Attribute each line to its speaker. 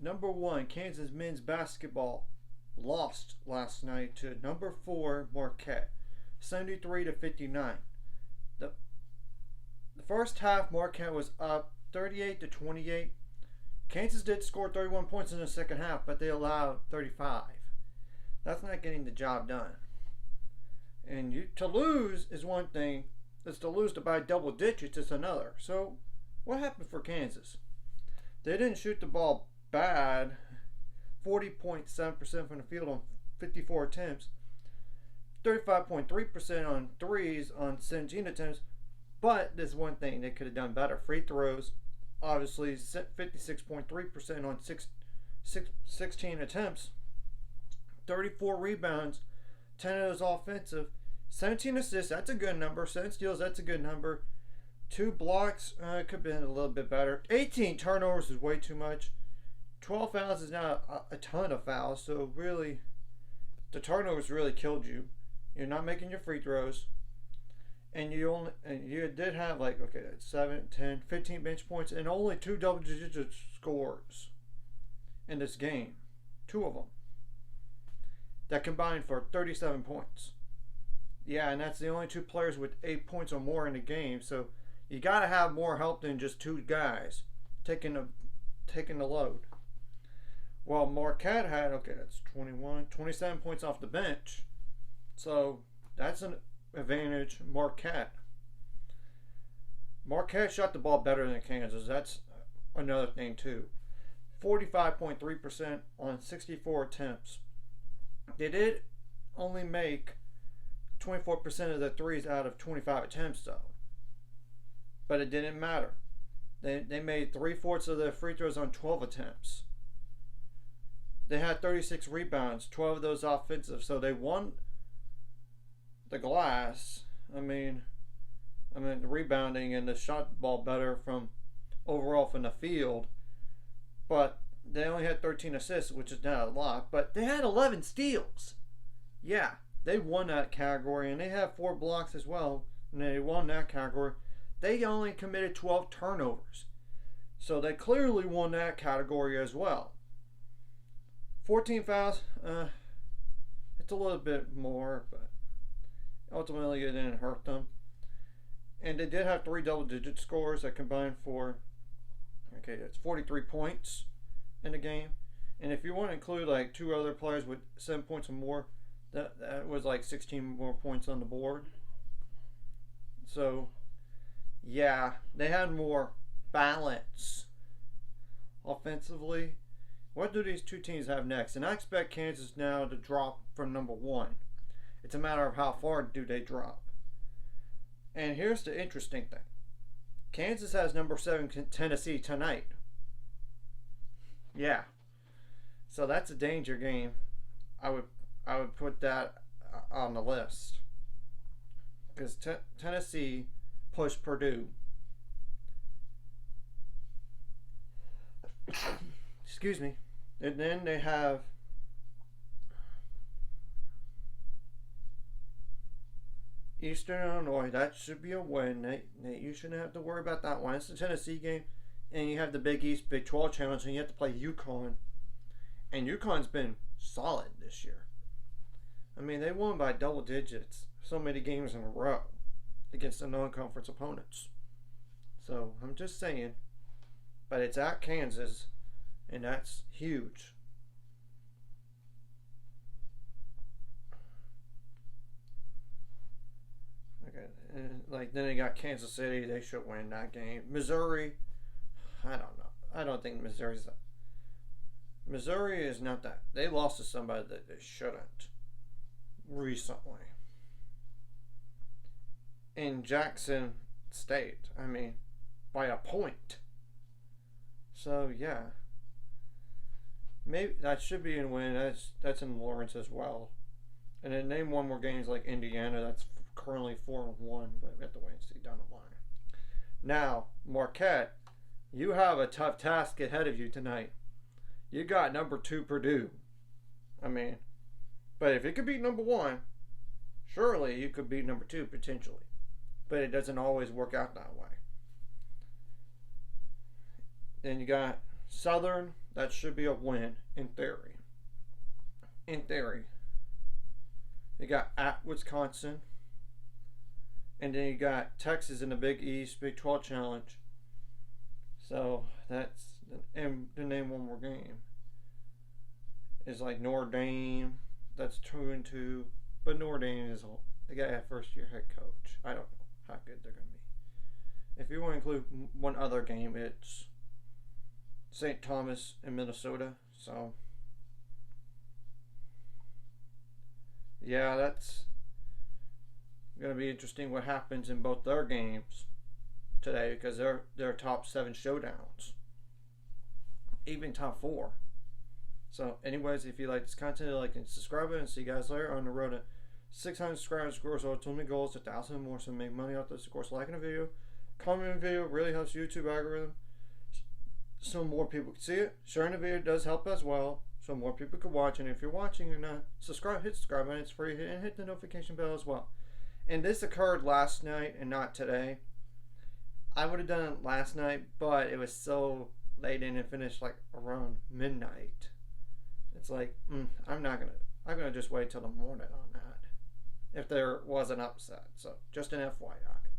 Speaker 1: Number one, Kansas men's basketball lost last night to number four Marquette, 73-59. The the first half, Marquette was up 38-28. Kansas did score 31 points in the second half, but they allowed 35. That's not getting the job done. And to lose is one thing. It's to lose by double digits is another. So, what happened for Kansas? They didn't shoot the ball bad. 40.7% from the field on 54 attempts. 35.3% on threes on 17 attempts. But there's one thing they could have done better. Free throws, obviously 56.3% on 16 attempts. 34 rebounds, 10 of those offensive. 17 assists, that's a good number. 7 steals, that's a good number. 2 blocks, could have been a little bit better. 18 turnovers is way too much. 12 fouls is not a ton of fouls, so really, the turnovers really killed you. You're not making your free throws. And you did have like, okay, that's 7, 10, 15 bench points and only 2 double-digit scores in this game. 2 of them. That combined for 37 points. Yeah, and that's the only 2 players with 8 points or more in the game. So you got to have more help than just 2 guys taking the load. Well, Marquette had, okay, that's 27 points off the bench. So that's an advantage. Marquette shot the ball better than Kansas. That's another thing too. 45.3% on 64 attempts. They did only make 24% of the threes out of 25 attempts though. But it didn't matter. They made 3/4 of their free throws on 12 attempts. They had 36 rebounds, 12 of those offensive. So they won the glass. I mean the rebounding and the shot ball better from overall from the field. But they only had 13 assists, which is not a lot. But they had 11 steals. Yeah, they won that category. And they had 4 blocks as well. And they won that category. They only committed 12 turnovers. So they clearly won that category as well. 14 fouls, it's a little bit more, but ultimately it didn't hurt them. And they did have 3 double-digit scores that combined for, okay, that's 43 points in the game. And if you want to include like 2 other players with 7 points or more, that was like 16 more points on the board. So, yeah, they had more balance offensively. What do these 2 teams have next? And I expect Kansas now to drop from number 1. It's a matter of how far do they drop. And here's the interesting thing. Kansas has number 7 Tennessee tonight. Yeah. So that's a danger game. I would put that on the list. Because Tennessee pushed Purdue. Excuse me. And then they have Eastern Illinois. That should be a win. You shouldn't have to worry about that one. It's the Tennessee game. And you have the Big East Big 12 Challenge, and you have to play UConn. And UConn's been solid this year. I mean, they won by double digits so many games in a row against the non-conference opponents. So, I'm just saying. But it's at Kansas. And that's huge. Okay, and like then they got Kansas City. They should win that game. Missouri, I don't know. I don't think Missouri is not that. They lost to somebody that they shouldn't recently. In Jackson State, I mean, by a point. So yeah. Maybe that should be a win. That's in Lawrence as well. And then name one more games like Indiana. That's currently 4-1, but we have to wait and see down the line. Now, Marquette, you have a tough task ahead of you tonight. You got number 2 Purdue. I mean, but if it could beat number 1, surely you could beat number 2 potentially. But it doesn't always work out that way. Then you got Southern that should be a win in theory. In theory. You got at Wisconsin, and then you got Texas in the Big East Big 12 Challenge. So that's, and to name one more game is like Notre Dame. That's 2-2, but Notre Dame is, they got a first year head coach. I don't know how good they're gonna be. If you want to include one other game, it's St. Thomas in Minnesota. So yeah, that's gonna be interesting what happens in both their games today, because they're top 7 showdowns, even top 4. So anyways, if you like this content, like and subscribe, and see you guys later on the road to 600 subscribers. Of course, our ultimate goal is 1,000 more, so make money off this. Of course, liking a video, commenting a video really helps YouTube algorithm, so more people can see it. Sharing the video does help as well, so more people can watch. And if you're watching and not subscribe, hit subscribe button. It's free, and hit the notification bell as well. And this occurred last night and not today. I would have done it last night, but it was so late and it finished like around midnight. It's like, I'm gonna just wait till the morning on that, if there was an upset. So just an FYI.